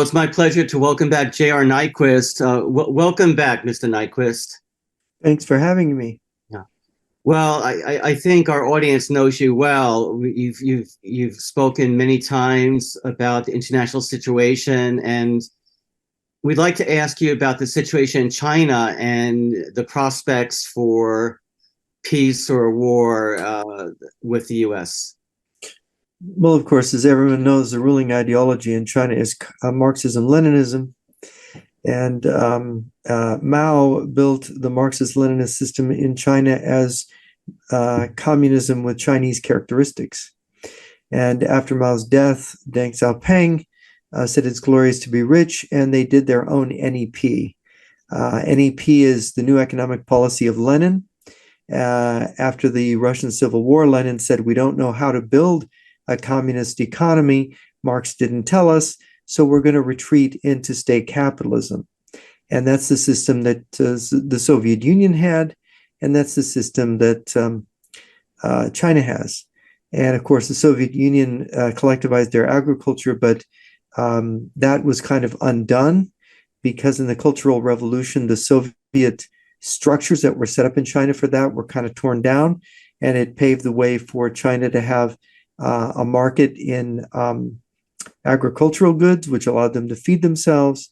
It's my pleasure to welcome back JR Nyquist. Welcome back, Mr. Nyquist. Thanks for having me. Yeah. Well, I think our audience knows you well. You've spoken many times about the international situation, and we'd like to ask you about the situation in China and the prospects for peace or war with the U.S. Well, of course, as everyone knows, the ruling ideology in China is Marxism-Leninism, and Mao built the Marxist-Leninist system in China as communism with Chinese characteristics. And after Mao's death, Deng Xiaoping said it's glorious to be rich, and they did their own NEP. NEP is the new economic policy of Lenin. After the Russian Civil War, Lenin said, we don't know how to build a communist economy. Marx didn't tell us, so we're going to retreat into state capitalism. And that's the system that the Soviet Union had, and that's the system that China has. And of course, the Soviet Union collectivized their agriculture, but that was kind of undone because in the Cultural Revolution, the Soviet structures that were set up in China for that were kind of torn down, and it paved the way for China to have a market in agricultural goods, which allowed them to feed themselves.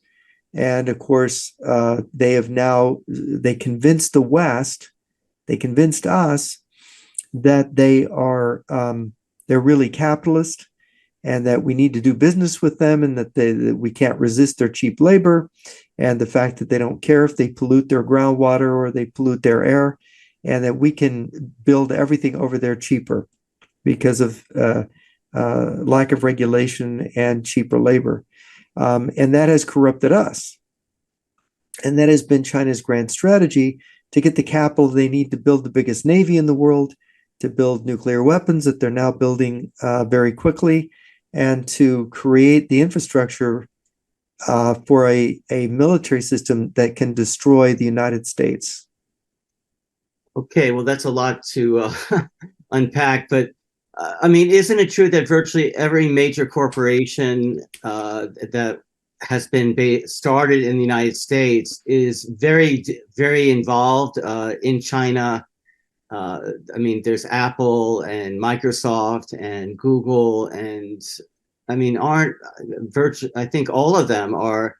And of course, they convinced the West, they convinced us that they're really capitalist and that we need to do business with them and that we can't resist their cheap labor and the fact that they don't care if they pollute their groundwater or they pollute their air, and that we can build everything over there cheaper because of lack of regulation and cheaper labor. And that has corrupted us. And that has been China's grand strategy to get the capital they need to build the biggest navy in the world, to build nuclear weapons that they're now building very quickly, and to create the infrastructure for a military system that can destroy the United States. Okay, well, that's a lot to unpack, but I mean, isn't it true that virtually every major corporation that has been started in the United States is very, very involved in China? I mean, there's Apple and Microsoft and Google, and I mean, I think all of them are.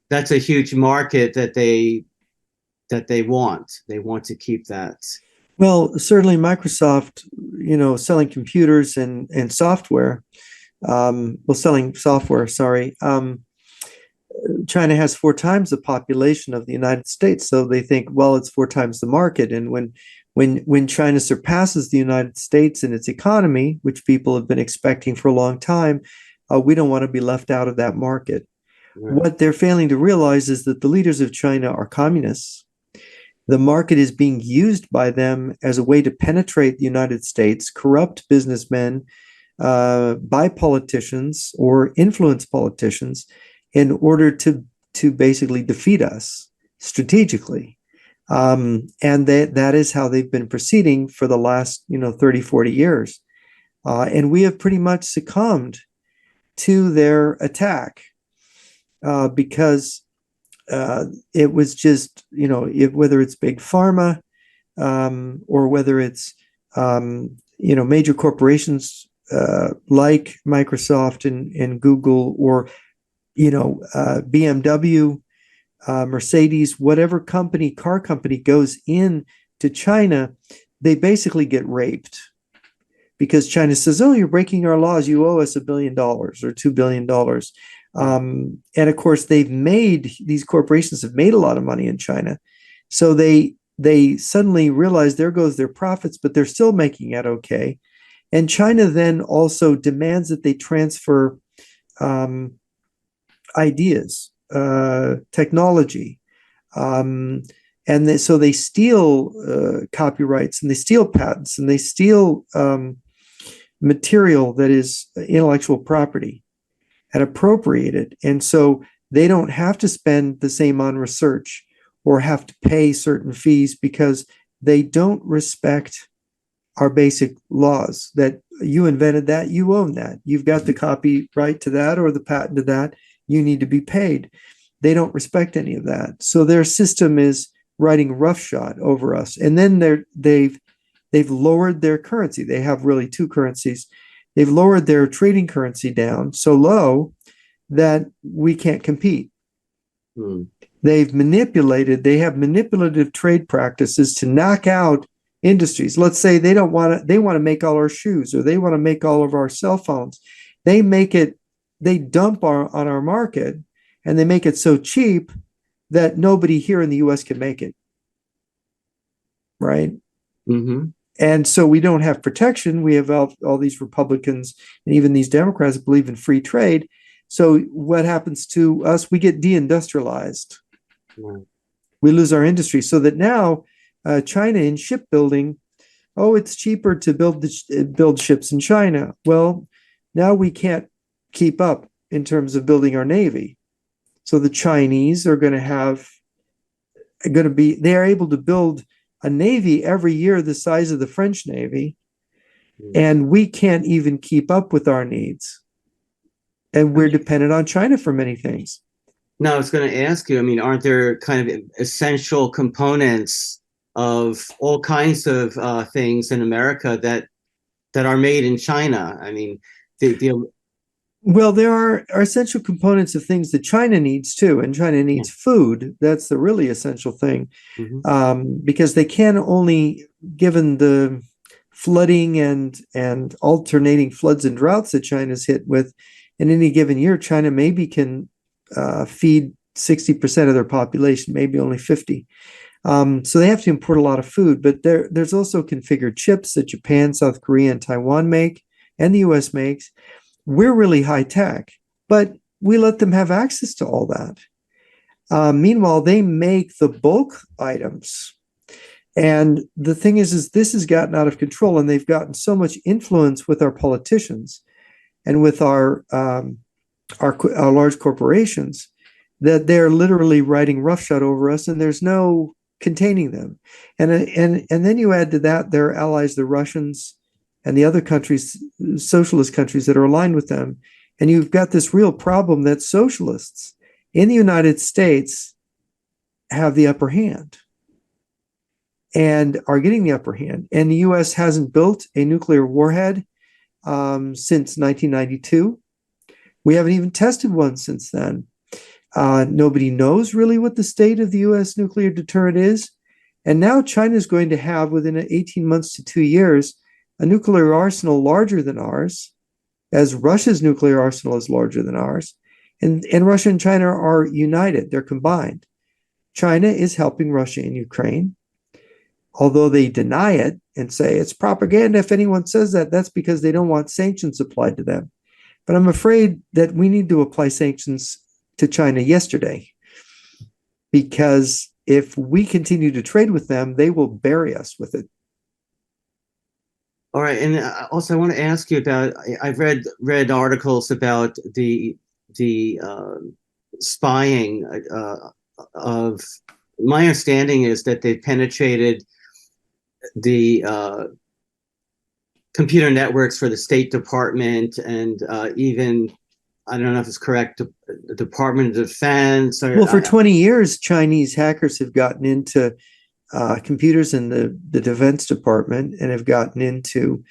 That's a huge market that they want. They want to keep that. Well, certainly Microsoft, selling computers and software, selling software, sorry. China has 4 times the population of the United States. So they think, well, it's 4 times the market. And when China surpasses the United States in its economy, which people have been expecting for a long time, we don't want to be left out of that market. Right. What they're failing to realize is that the leaders of China are communists. The market is being used by them as a way to penetrate the United States, corrupt businessmen, by politicians or influence politicians in order to basically defeat us strategically. And that is how they've been proceeding for the last 30, 40 years. And we have pretty much succumbed to their attack because it was just, whether it's big pharma or whether it's, major corporations like Microsoft and Google or, BMW, Mercedes, whatever car company goes in to China, they basically get raped because China says, oh, you're breaking our laws. You owe us $1 billion or $2 billion. And of course, these corporations have made a lot of money in China. So they suddenly realize there goes their profits, but they're still making it okay. And China then also demands that they transfer ideas, technology. So they steal copyrights and they steal patents and they steal material that is intellectual property and appropriate it. And so they don't have to spend the same on research or have to pay certain fees because they don't respect our basic laws that you invented that, you own that. You've got the copyright to that or the patent to that. you need to be paid. They don't respect any of that. So their system is riding roughshod over us. And then they've lowered their currency. They have really two currencies. They've lowered their trading currency down so low that we can't compete. Hmm. They have manipulative trade practices to knock out industries. Let's say they want to make all our shoes, or they want to make all of our cell phones. They dump on our market, and they make it so cheap that nobody here in the US can make it. Right? Mm-hmm. And so we don't have protection. We have all these Republicans and even these Democrats that believe in free trade. So what happens to us? We get deindustrialized. Right. We lose our industry. So that now China in shipbuilding, it's cheaper to build ships in China. Well, now we can't keep up in terms of building our Navy. So the Chinese are they are able to build a Navy every year the size of the French Navy, and we can't even keep up with our needs. And we're dependent on China for many things. No, I was going to ask you, I mean, aren't there kind of essential components of all kinds of things in America that are made in China? I mean, well, there are essential components of things that China needs too, and China needs food. That's the really essential thing, because they can only, given the flooding and alternating floods and droughts that China's hit with, in any given year, China maybe can feed 60% of their population, maybe only 50. So they have to import a lot of food, but there's also configured chips that Japan, South Korea, and Taiwan make, and the US makes. We're really high tech, but we let them have access to all that. Meanwhile, they make the bulk items. And the thing is this has gotten out of control, and they've gotten so much influence with our politicians and with our large corporations that they're literally riding roughshod over us, and there's no containing them. And then you add to that their allies, the Russians, and the other countries, socialist countries that are aligned with them. And you've got this real problem that socialists in the United States have the upper hand and are getting the upper hand. And the US hasn't built a nuclear warhead since 1992. We haven't even tested one since then. Nobody knows really what the state of the US nuclear deterrent is. And now China is going to have, within 18 months to 2 years, a nuclear arsenal larger than ours, as Russia's nuclear arsenal is larger than ours. And Russia and China are united. They're combined. China is helping Russia in Ukraine, although they deny it and say it's propaganda. If anyone says that, that's because they don't want sanctions applied to them. But I'm afraid that we need to apply sanctions to China yesterday, because if we continue to trade with them, they will bury us with it. All right, and also I want to ask you about. I've read articles about the spying of. My understanding is that they penetrated the computer networks for the State Department and even, I don't know if it's correct, the Department of Defense. Well, for 20 years, Chinese hackers have gotten into computers in the Defense Department and have gotten into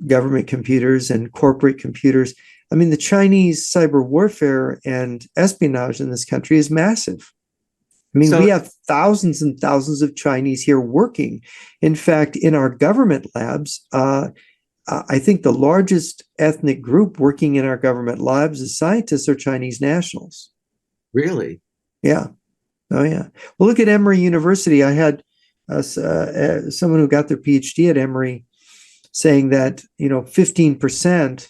government computers and corporate computers. I mean, the Chinese cyber warfare and espionage in this country is massive. I mean, we have thousands and thousands of Chinese here working. In fact, in our government labs, I think the largest ethnic group working in our government labs as scientists are Chinese nationals. Really? Yeah. Oh, yeah. Well, look at Emory University. I had someone who got their PhD at Emory saying that, 15%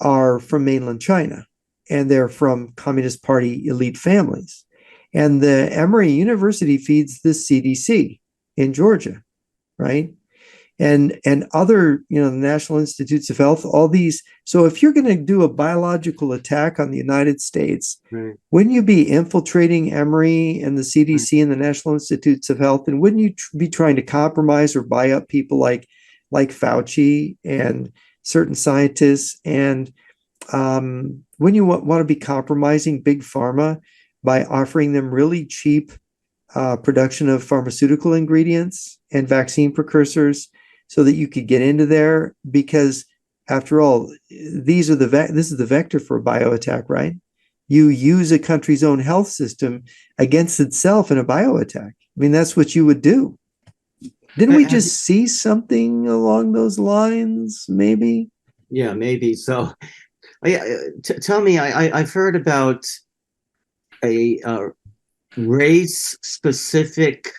are from mainland China, and they're from Communist Party elite families. And the Emory University feeds the CDC in Georgia, right? And other, the National Institutes of Health, all these. So if you're going to do a biological attack on the United States, right, wouldn't you be infiltrating Emory and the CDC right, and the National Institutes of Health? And wouldn't you be trying to compromise or buy up people like Fauci and certain scientists and wouldn't you want to be compromising big pharma by offering them really cheap production of pharmaceutical ingredients and vaccine precursors so that you could get into there? Because after all, this is the vector for a bioattack, right? You use a country's own health system against itself in a bioattack. I mean, that's what you would do. Didn't we just see something along those lines, maybe? Yeah, maybe so. Tell me, I've heard about a race specific,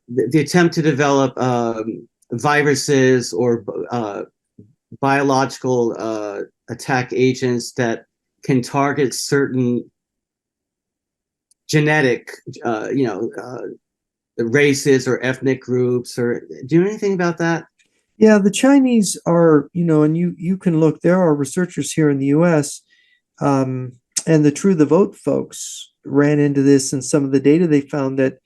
the attempt to develop viruses or biological attack agents that can target certain genetic, races or ethnic groups. Or do you know anything about that? Yeah, the Chinese are, and you can look, there are researchers here in the US, and the True the Vote folks ran into this, and some of the data they found that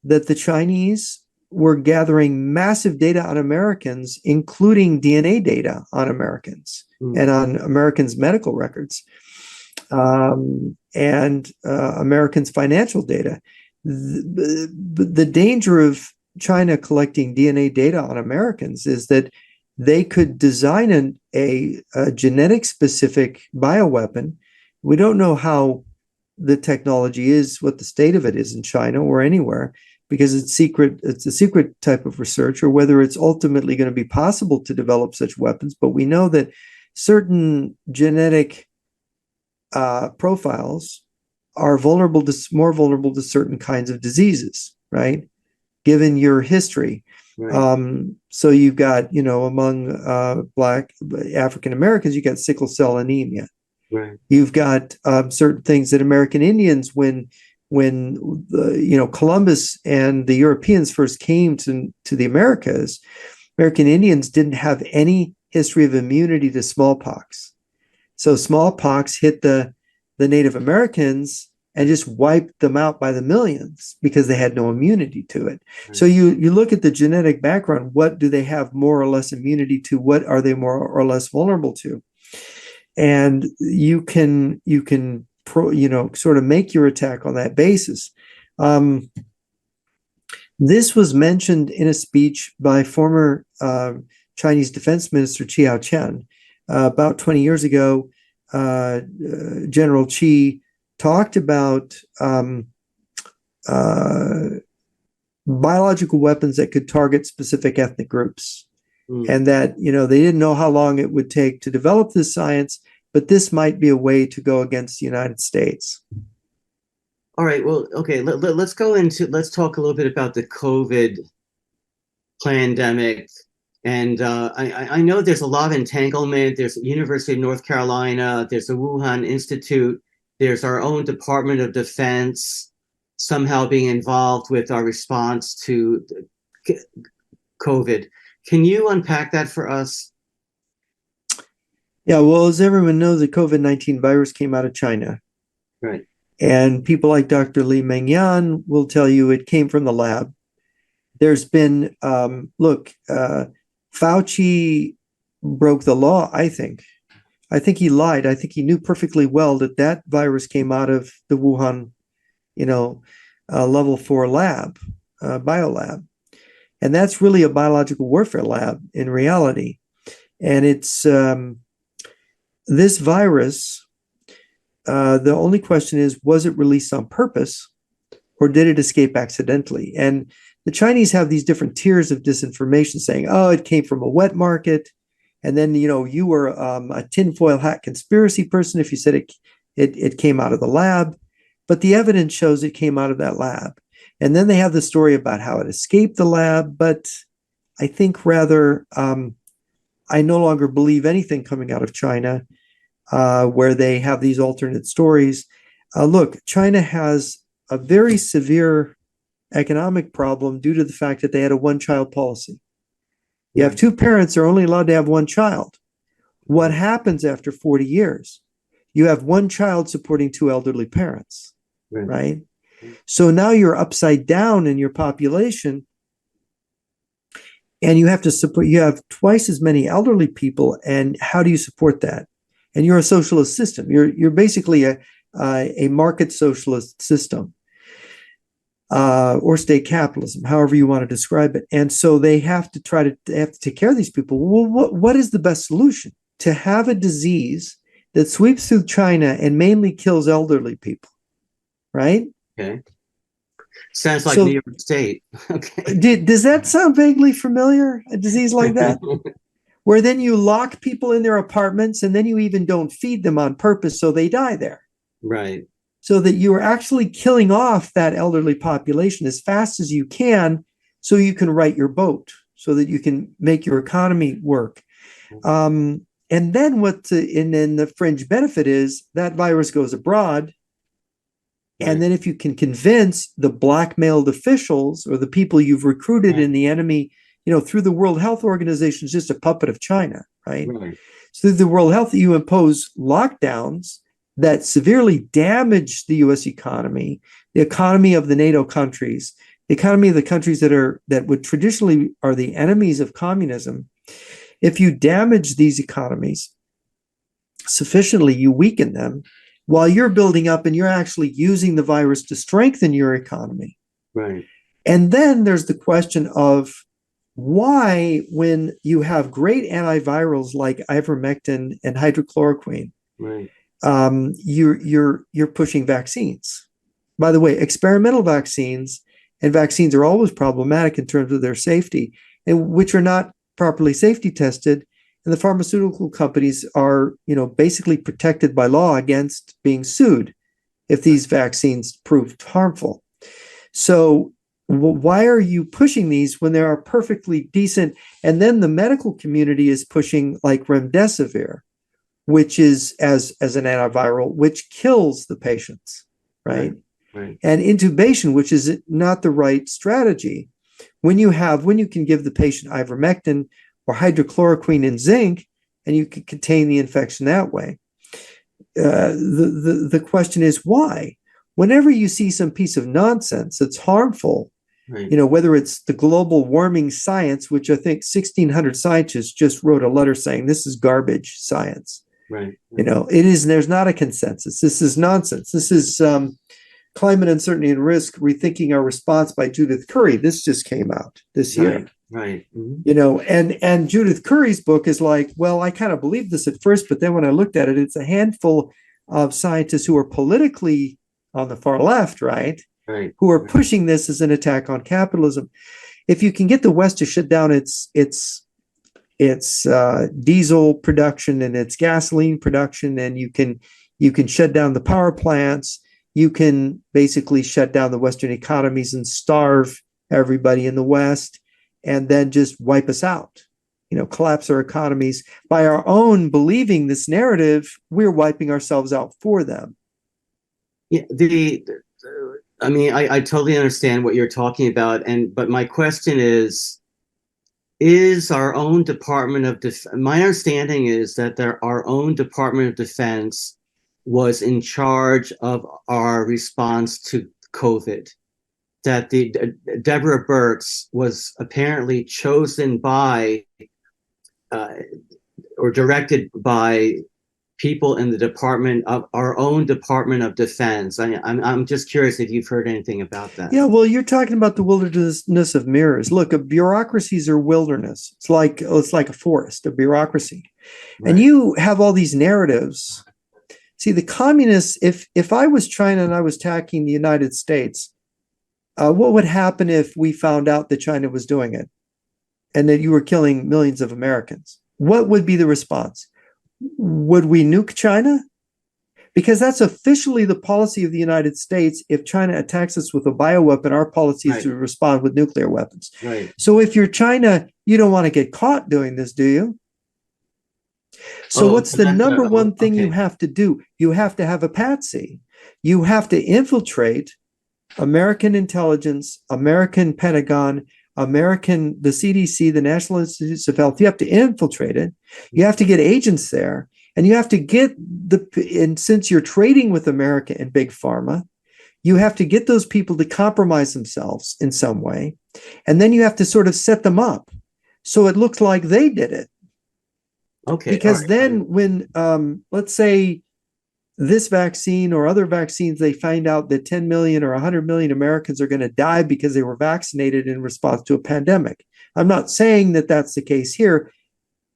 the Chinese were gathering massive data on Americans, including DNA data on Americans and on Americans' medical records, and Americans' financial data. The danger of China collecting DNA data on Americans is that they could design a genetic specific bioweapon. We don't know how the technology is, what the state of it is in China or anywhere, because it's secret. It's a secret type of research, or whether it's ultimately going to be possible to develop such weapons. But we know that certain genetic profiles are more vulnerable to certain kinds of diseases, right? Given your history. Right. So you've got, among Black African Americans, you got sickle cell anemia. Right. You've got certain things that American Indians, when Columbus and the Europeans first came to the Americas, American Indians didn't have any history of immunity to smallpox. So smallpox hit the Native Americans and just wiped them out by the millions because they had no immunity to it. Right. So you look at the genetic background. What do they have more or less immunity to? What are they more or less vulnerable to? And you can sort of make your attack on that basis. This was mentioned in a speech by former Chinese Defense Minister Chiao Chen about 20 years ago. General Qi talked about biological weapons that could target specific ethnic groups. And that, they didn't know how long it would take to develop this science, but this might be a way to go against the United States. All right. Well, okay. Let's talk a little bit about the COVID pandemic. And I know there's a lot of entanglement. There's the University of North Carolina. There's the Wuhan Institute. There's our own Department of Defense somehow being involved with our response to COVID. Can you unpack that for us? Yeah, well, as everyone knows, the COVID-19 virus came out of China. Right. And people like Dr. Li Mengyan will tell you it came from the lab. There's been, Fauci broke the law, I think. I think he lied. I think he knew perfectly well that virus came out of the Wuhan, level 4 lab, biolab. And that's really a biological warfare lab in reality. And it's this virus, the only question is, was it released on purpose or did it escape accidentally? And the Chinese have these different tiers of disinformation saying, oh, it came from a wet market. And then, you were a tinfoil hat conspiracy person if you said it came out of the lab. But the evidence shows it came out of that lab. And then they have the story about how it escaped the lab. But I think rather, I no longer believe anything coming out of China where they have these alternate stories. Look, China has a very severe economic problem due to the fact that they had a one-child policy. You have two parents are only allowed to have one child. What happens after 40 years? You have one child supporting two elderly parents, right? So now you're upside down in your population and you have to support, you have twice as many elderly people. And how do you support that? and you're a socialist system. You're basically a market socialist system, or state capitalism, however you want to describe it. And so they have to take care of these people. Well, what is the best solution? To have a disease that sweeps through China and mainly kills elderly people, right? Okay. Sounds like New York State. Okay. Does that sound vaguely familiar? A disease like that? Where then you lock people in their apartments and then you even don't feed them on purpose so they die there. Right. So that you are actually killing off that elderly population as fast as you can so you can right your boat, so that you can make your economy work. And then then the fringe benefit is that virus goes abroad. Right. And then if you can convince the blackmailed officials or the people you've recruited in the enemy, through the World Health Organization, is just a puppet of China, right? So through the World Health, you impose lockdowns that severely damage the U.S. economy, the economy of the NATO countries, the economy of the countries that would traditionally are the enemies of communism. If you damage these economies sufficiently, you weaken them while you're building up and you're actually using the virus to strengthen your economy. Right. And then there's the question of why, when you have great antivirals like ivermectin and hydrochloroquine, right, you're pushing vaccines. By the way, experimental vaccines and vaccines are always problematic in terms of their safety, and which are not properly safety tested. And the pharmaceutical companies are, basically protected by law against being sued if these vaccines proved harmful. So why are you pushing these when they are perfectly decent? And then the medical community is pushing like remdesivir, which is as an antiviral, which kills the patients, right? Right. And intubation, which is not the right strategy. When you can give the patient ivermectin or hydrochloroquine and zinc, and you can contain the infection that way. The question is why? Whenever you see some piece of nonsense that's harmful, right, whether it's the global warming science, which I think 1,600 scientists just wrote a letter saying this is garbage science. Right. It is. There's not a consensus. This is nonsense. This is Climate Uncertainty and Risk: Rethinking Our Response by Judith Curry. This just came out this year. Right. Mm-hmm. And Judith Curry's book is like, well, I kind of believed this at first, but then when I looked at it, it's a handful of scientists who are politically on the far left, right? Right. Who are pushing this as an attack on capitalism. If you can get the West to shut down its diesel production and its gasoline production, and you can shut down the power plants, you can basically shut down the Western economies and starve everybody in the West, and then just wipe us out, collapse our economies. By our own believing this narrative, we're wiping ourselves out for them. Yeah, I totally understand what you're talking about, but my question is our own Department of Defense, my understanding is that our own Department of Defense was in charge of our response to COVID, that Deborah Birx was apparently chosen by or directed by people in the department of our own Department of Defense. I'm just curious if you've heard anything about that. Yeah, well, you're talking about the wilderness of mirrors. Look, bureaucracies are wilderness. It's like a forest, a bureaucracy. Right. And you have all these narratives. See, the communists, if I was China and I was attacking the United States, what would happen if we found out that China was doing it and that you were killing millions of Americans? What would be the response? Would we nuke China? Because that's officially the policy of the United States. If China attacks us with a bioweapon, our policy is to respond with nuclear weapons. Right. So if you're China, you don't want to get caught doing this, do you? So what's the number one thing you have to do? You have to have a patsy. You have to infiltrate American intelligence, American Pentagon, the CDC, the National Institutes of Health. You have to infiltrate it. You have to get agents there, and you have to get and since you're trading with America and Big Pharma, you have to get those people to compromise themselves in some way. And then you have to sort of set them up so it looks like they did it. Okay, all Because right. then when, let's say, this vaccine or other vaccines, they find out that 10 million or 100 million Americans are going to die because they were vaccinated in response to a pandemic. I'm not saying that that's the case here.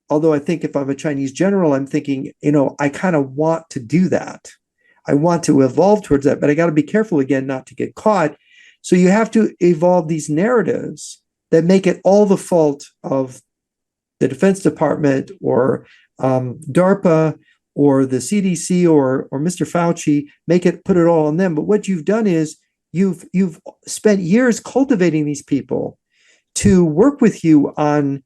Although I think if I'm a Chinese general, I'm thinking, I kind of want to do that. I want to evolve towards that, but I got to be careful again not to get caught. So you have to evolve these narratives that make it all the fault of the Defense Department or DARPA or the CDC or Mr. Fauci, put it all on them. But what you've done is you've spent years cultivating these people to work with you on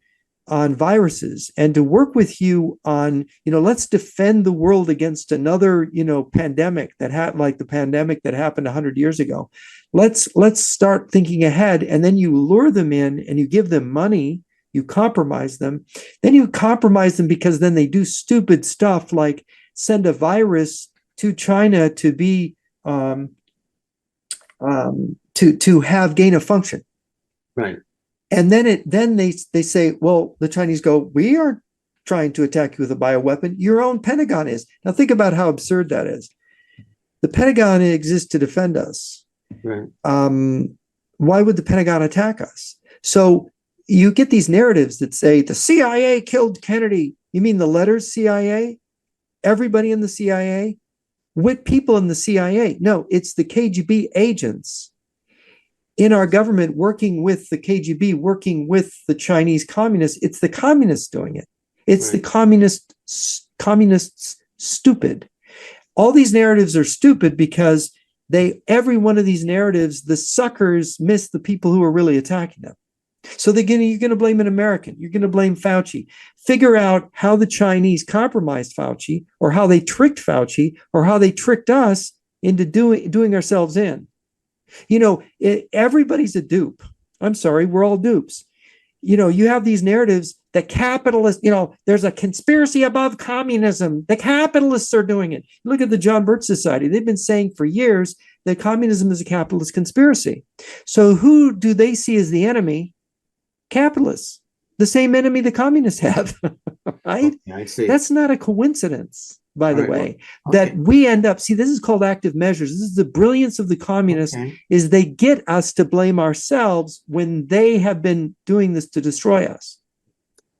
viruses and to work with you on, let's defend the world against another, pandemic that had like the pandemic that happened 100 years ago. Let's start thinking ahead. And then you lure them in and you give them money, you compromise them. Then you compromise them because then they do stupid stuff like send a virus to China to be to have gain of function. Right. And then they say, well, the Chinese go, we aren't trying to attack you with a bioweapon. Your own Pentagon is. Now think about how absurd that is. The Pentagon exists to defend us. Right. Why would the Pentagon attack us? So you get these narratives that say the CIA killed Kennedy. You mean the letters CIA? Everybody in the CIA? What people in the CIA? No, it's the KGB agents in our government working with the KGB, working with the Chinese communists. It's the communists doing it. It's right. The communists stupid. All these narratives are stupid because every one of these narratives, the suckers miss the people who are really attacking them. So you're going to blame an American. You're going to blame Fauci. Figure out how the Chinese compromised Fauci, or how they tricked Fauci, or how they tricked us into doing ourselves in. Everybody's a dupe. I'm sorry, we're all dupes. You have these narratives that capitalists, there's a conspiracy above communism. The capitalists are doing it. Look at the John Birch Society. They've been saying for years that communism is a capitalist conspiracy. So who do they see as the enemy? Capitalists. The same enemy the communists have, right? Okay, I see. That's not a coincidence, by the way, well, that we end up, see, this is called active measures. This is the brilliance of the communists, is they get us to blame ourselves when they have been doing this to destroy us.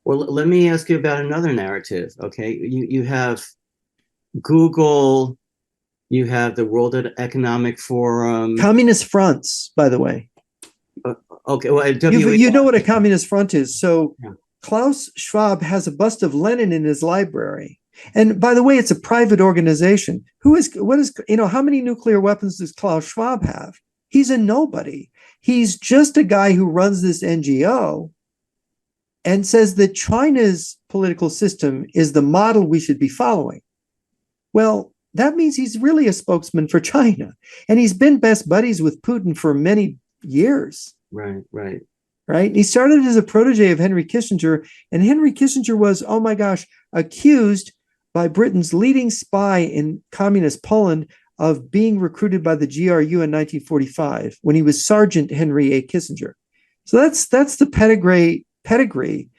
Well, let me ask you about another narrative, okay? You have Google, you have the World Economic Forum. Communist fronts, by the way. Okay, well, you know what a communist front is. So yeah. Klaus Schwab has a bust of Lenin in his library. And by the way, it's a private organization. How many nuclear weapons does Klaus Schwab have? He's a nobody. He's just a guy who runs this NGO and says that China's political system is the model we should be following. Well, that means he's really a spokesman for China. And he's been best buddies with Putin for many years. Right. He started as a protege of Henry Kissinger, and Henry Kissinger was, oh my gosh, accused by Britain's leading spy in communist Poland of being recruited by the GRU in 1945 when he was Sergeant Henry A. Kissinger. So that's the pedigree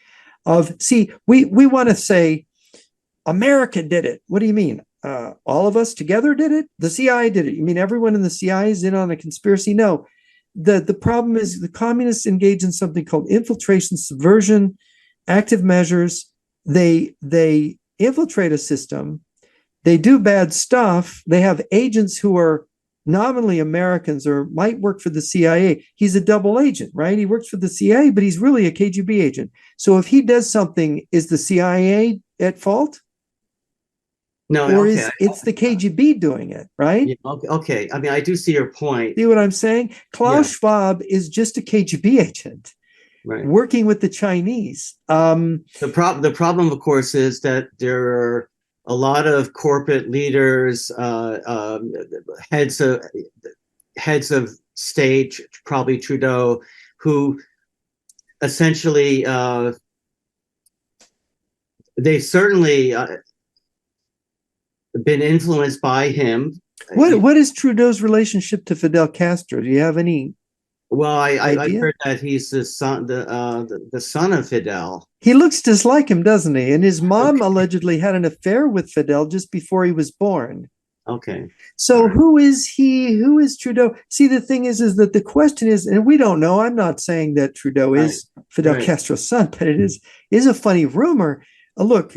of, see, we want to say America did it. What do you mean? All of us together did it? The CIA did it. You mean everyone in the CIA is in on a conspiracy? No. The problem is the communists engage in something called infiltration, subversion, active measures. They infiltrate a system. They do bad stuff. They have agents who are nominally Americans or might work for the CIA. He's a double agent, right? He works for the CIA, but he's really a KGB agent. So if he does something, is the CIA at fault? No, or okay. It's the KGB doing it, right? Yeah, okay. I mean, I do see your point. See what I'm saying? Klaus Schwab is just a KGB agent, working with the Chinese. The problem, of course, is that there are a lot of corporate leaders, heads of state, probably Trudeau, who essentially they certainly been influenced by him. What is Trudeau's relationship to Fidel Castro? Do you have any Well, I've idea. heard that he's the son of Fidel. He looks just like him, doesn't he? And his mom Okay. allegedly had an affair with Fidel just before he was born. Okay. All So right. who is he? Who is Trudeau? See, the thing is that the question is, and we don't know. I'm not saying that Trudeau Right. is Fidel Right. Castro's son, but it is a funny rumor. Look,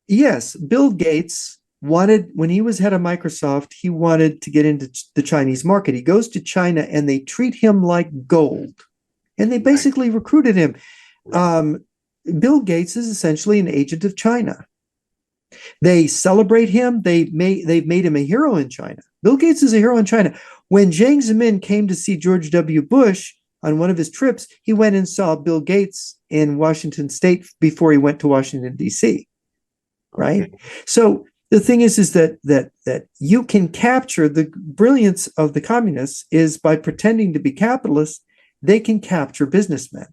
yes, Bill Gates wanted when he was head of Microsoft, he wanted to get into the Chinese market. He goes to China and they treat him like gold, and they Right. basically recruited him. Right. Um, Bill Gates is essentially an agent of China. They celebrate him. They've made him a hero in China. Bill Gates is a hero in China. When Jiang Zemin came to see George W. Bush on one of his trips, he went and saw Bill Gates in Washington State before he went to Washington D.C. Okay. Right. So the thing is that you can capture the brilliance of the communists is by pretending to be capitalists. They can capture businessmen.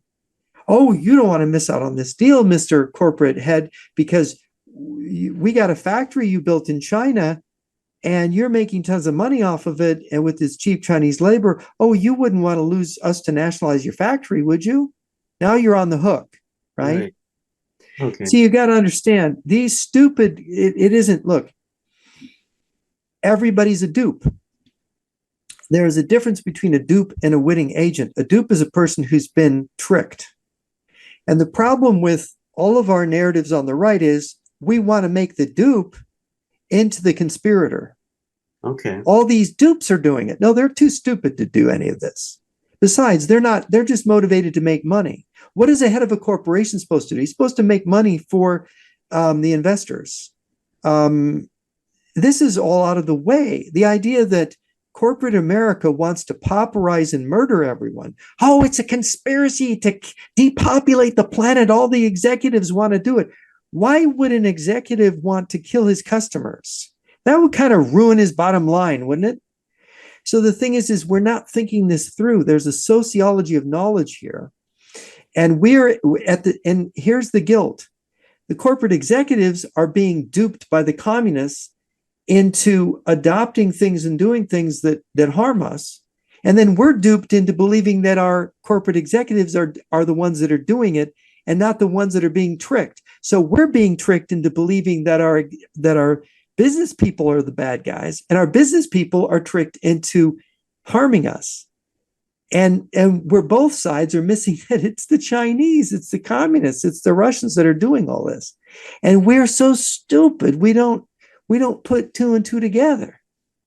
Oh, you don't want to miss out on this deal, Mr. Corporate Head, because we got a factory you built in China and you're making tons of money off of it. And with this cheap Chinese labor, oh, you wouldn't want to lose us to nationalize your factory, would you? Now you're on the hook, right? Right. Okay. So you got to understand these stupid, it isn't, look, everybody's a dupe. There is a difference between a dupe and a witting agent. A dupe is a person who's been tricked. And the problem with all of our narratives on the right is we want to make the dupe into the conspirator. Okay. All these dupes are doing it. No, they're too stupid to do any of this. Besides, they're just motivated to make money. What is a head of a corporation supposed to do? He's supposed to make money for the investors. This is all out of the way. The idea that corporate America wants to pauperize and murder everyone. Oh, it's a conspiracy to depopulate the planet. All the executives want to do it. Why would an executive want to kill his customers? That would kind of ruin his bottom line, wouldn't it? So the thing is we're not thinking this through. There's a sociology of knowledge here. And and here's the guilt. The corporate executives are being duped by the communists into adopting things and doing things that harm us. And then we're duped into believing that our corporate executives are the ones that are doing it and not the ones that are being tricked. So we're being tricked into believing that our business people are the bad guys, and our business people are tricked into harming us. And we're both sides are missing that it's the Chinese, it's the communists, it's the Russians that are doing all this. And we're so stupid. We don't put two and two together.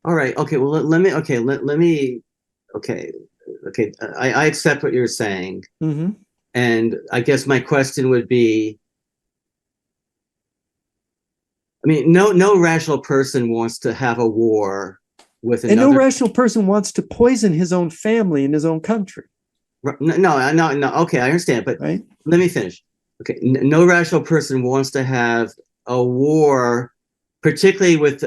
All right. Okay. Well, let me. Okay. Okay. I accept what you're saying, Mm-hmm. and I guess my question would be. I mean, no rational person wants to have a war with And no another. rational person wants to poison his own family in his own country. No. Okay, I understand, but Right. let me finish. Okay, no rational person wants to have a war, particularly with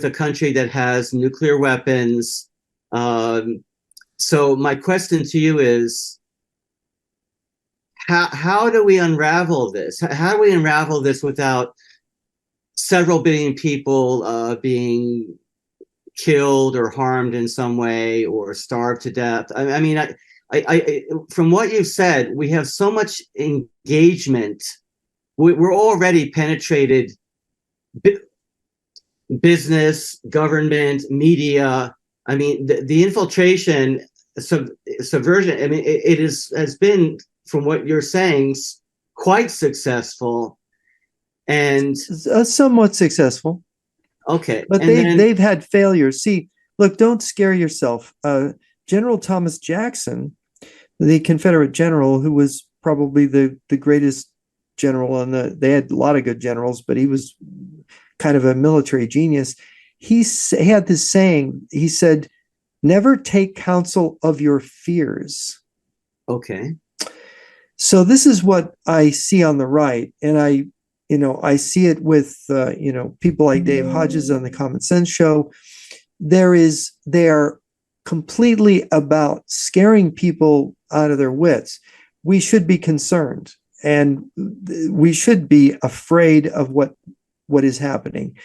a country that has nuclear weapons. So my question to you is, how do we unravel this? How do we unravel this without several billion people being killed or harmed in some way or starved to death? I mean, from what you've said, we have so much engagement. We're already penetrated business, government, media. I mean, the infiltration, subversion. I mean, it has been, from what you're saying, quite successful. And Somewhat successful, okay, but and then they've had failures. See, look, don't scare yourself. General Thomas Jackson, the Confederate general, who was probably the greatest general on they had a lot of good generals, but he was kind of a military genius. He had this saying. He said, "Never take counsel of your fears." okay, So this is what I see on the right, and I see it with people like Dave Hodges on the Common Sense Show. They are completely about scaring people out of their wits. We should be concerned, and we should be afraid of what is happening.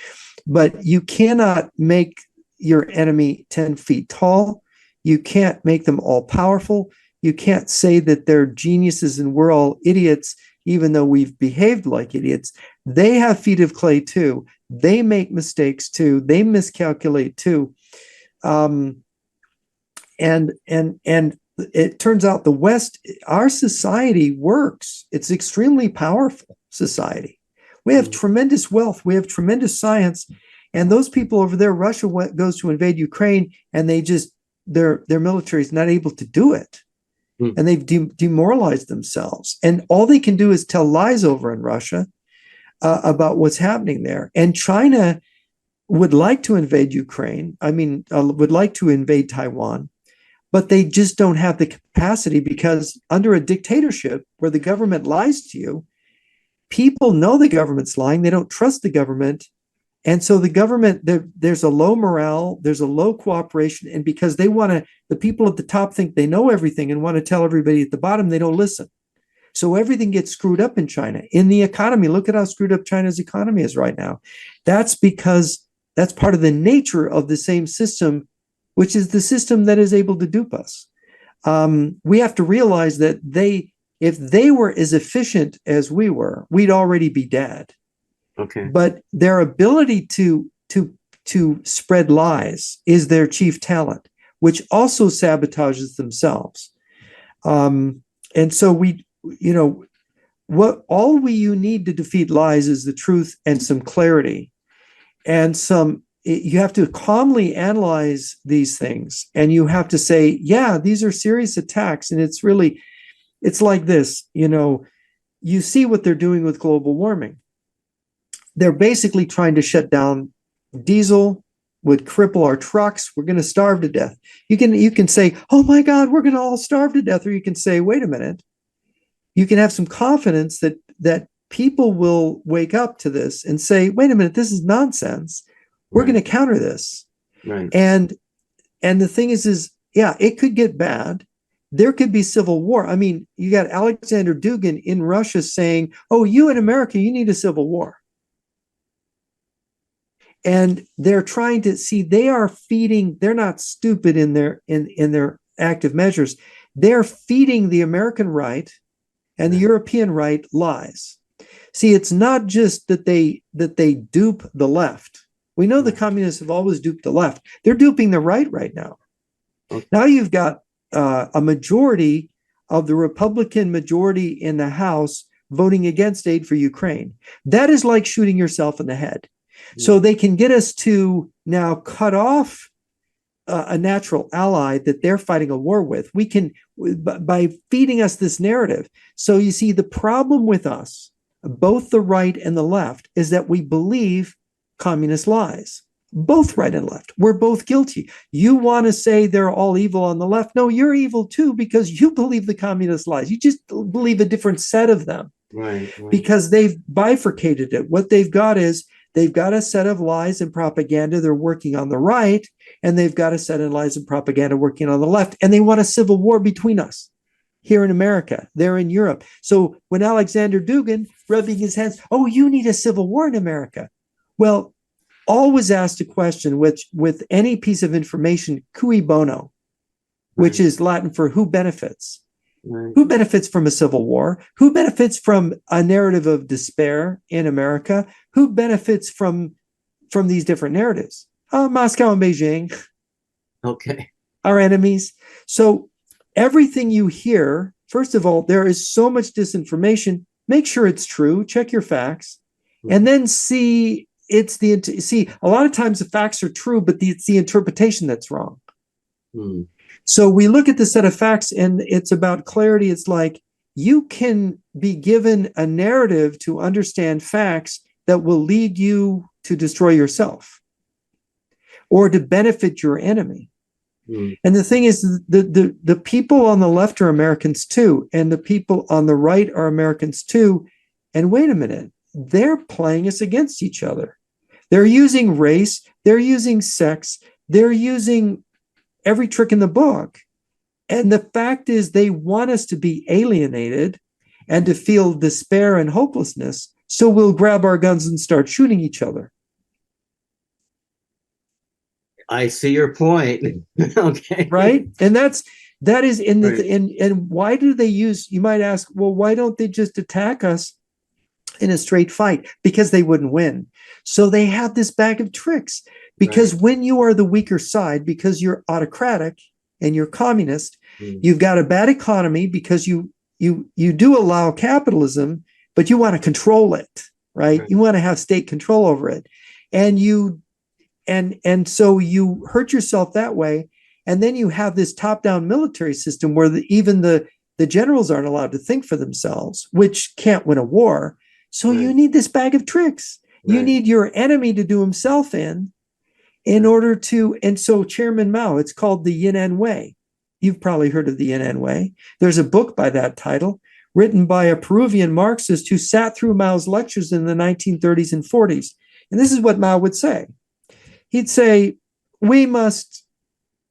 But you cannot make your enemy 10 feet tall. You can't make them all powerful. You can't say that they're geniuses and we're all idiots, even though we've behaved like idiots. They have feet of clay too. They make mistakes too. They miscalculate too. And it turns out the West, our society works. It's extremely powerful society. We have tremendous wealth. We have tremendous science. And those people over there, Russia goes to invade Ukraine, and their military is not able to do it. And they've demoralized themselves. And all they can do is tell lies over in Russia about what's happening there. And China would like to invade Ukraine. Would like to invade Taiwan, but they just don't have the capacity, because under a dictatorship where the government lies to you, people know the government's lying. They don't trust the government. And so the government, there's a low morale, there's a low cooperation. And because the people at the top think they know everything and want to tell everybody at the bottom, they don't listen. So everything gets screwed up in China. In the economy, look at how screwed up China's economy is right now. That's because that's part of the nature of the same system, which is the system that is able to dupe us. We have to realize that if they were as efficient as we were, we'd already be dead. Okay. But their ability to spread lies is their chief talent, which also sabotages themselves. And so you need to defeat lies is the truth and some clarity, and you have to calmly analyze these things, and you have to say, yeah, these are serious attacks. And it's like this, you see what they're doing with global warming. They're basically trying to shut down diesel, would cripple our trucks. We're going to starve to death. You can say, oh my God, we're going to all starve to death. Or you can say, wait a minute. You can have some confidence that people will wake up to this and say, wait a minute, this is nonsense. We're going to counter this. Right. And the thing is, yeah, it could get bad. There could be civil war. I mean, you got Alexander Dugin in Russia saying, oh, you in America, you need a civil war. And they're trying to see, they're not stupid in their active measures. They're feeding the American right and the European right lies. See, it's not just that they dupe the left. We know the communists have always duped the left. They're duping the right now. Okay. Now you've got a majority of the Republican majority in the House voting against aid for Ukraine. That is like shooting yourself in the head. So they can get us to now cut off a natural ally that they're fighting a war with. We can, by feeding us this narrative. So you see, the problem with us, both the right and the left, is that we believe communist lies. Both right and left. We're both guilty. You want to say they're all evil on the left. No, you're evil too, because you believe the communist lies. You just believe a different set of them. Right. Because they've bifurcated it. What they've got is, they've got a set of lies and propaganda they're working on the right, and they've got a set of lies and propaganda working on the left, and they want a civil war between us here in America. They're in Europe. So when Alexander Dugin rubbing his hands, oh, you need a civil war in America. Well, always ask a question with any piece of information, cui bono, which is Latin for who benefits. Right. Who benefits from a civil war? Who benefits from a narrative of despair in America? Who benefits from these different narratives? Moscow and Beijing. Okay. Our enemies. So everything you hear, first of all, there is so much disinformation. Make sure it's true. Check your facts. And then see, a lot of times the facts are true, but it's the interpretation that's wrong. So we look at the set of facts, and it's about clarity. It's like you can be given a narrative to understand facts that will lead you to destroy yourself or to benefit your enemy. And the thing is, the people on the left are Americans too, and the people on the right are Americans too. And wait a minute, they're playing us against each other. They're using race, they're using sex, they're using every trick in the book. And the fact is, they want us to be alienated and to feel despair and hopelessness. So we'll grab our guns and start shooting each other. I see your point. Okay. right? And that is in the Right. and why do they use? You might ask, well, why don't they just attack us in a straight fight? Because they wouldn't win. So they have this bag of tricks. Because Right. when you are the weaker side, because you're autocratic and you're communist, Mm. you've got a bad economy because you do allow capitalism, but you want to control it, right? Right. You want to have state control over it, and so you hurt yourself that way. And then you have this top-down military system where even the generals aren't allowed to think for themselves, which can't win a war. So you Right. need this bag of tricks. You Right. need your enemy to do himself in Right. order to, and so Chairman Mao, it's called the Yin and Way. You've probably heard of the Yin and Way. There's a book by that title written by a Peruvian Marxist who sat through Mao's lectures in the 1930s and 40s. And this is what Mao would say. He'd say, we must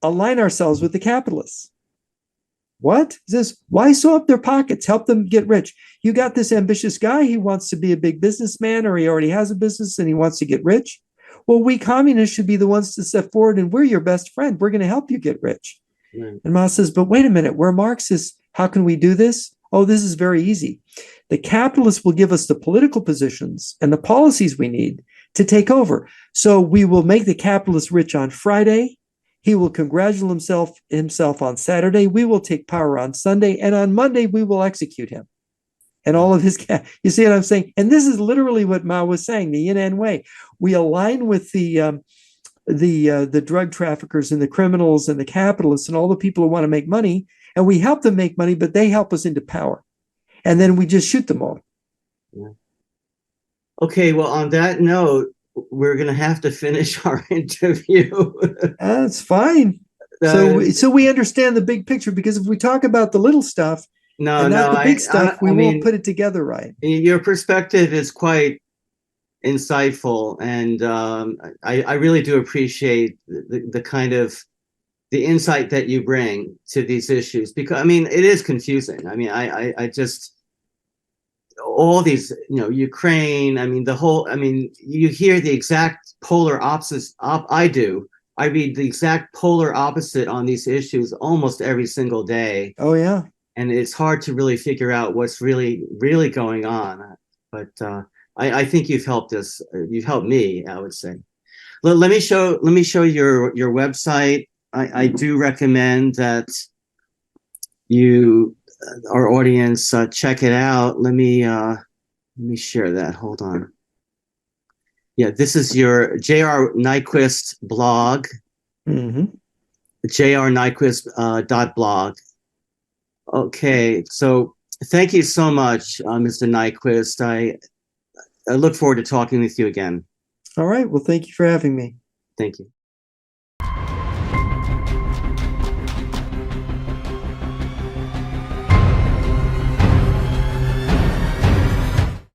align ourselves with the capitalists. What? He says, why sew up their pockets? Help them get rich. You got this ambitious guy. He wants to be a big businessman, or he already has a business and he wants to get rich. Well, we communists should be the ones to step forward, and we're your best friend. We're going to help you get rich. Right. And Mao says, but wait a minute, we're Marxists. How can we do this? Oh, this is very easy. The capitalists will give us the political positions and the policies we need to take over. So we will make the capitalist rich on Friday. He will congratulate himself on Saturday. We will take power on Sunday. And on Monday, we will execute him. And all of his, you see what I'm saying? And this is literally what Mao was saying, the yin and way. We align with the drug traffickers and the criminals and the capitalists and all the people who want to make money, and we help them make money, but they help us into power. And then we just shoot them all. Yeah. Okay, well, on that note, we're going to have to finish our interview. That's fine. uh, So we understand the big picture, because if we talk about the little stuff no, and not no, the big stuff, we I won't mean, put it together right. your perspective is quite insightful, and I really do appreciate the kind of the insight that you bring to these issues, because I mean, it is confusing. I mean, I just all these, Ukraine, I mean, I mean, you hear the exact polar opposite. I read the exact polar opposite on these issues almost every single day. Oh, yeah. And it's hard to really figure out what's really going on. But I think you've helped us. You've helped me, I would say. Let me show your website. I do recommend that you, our audience, check it out. Let me share that. Hold on. Yeah, this is your JR Nyquist blog. Mm-hmm. JR Nyquist .blog. Okay, so thank you so much, Mr. Nyquist. I look forward to talking with you again. All right. Well, thank you for having me. Thank you.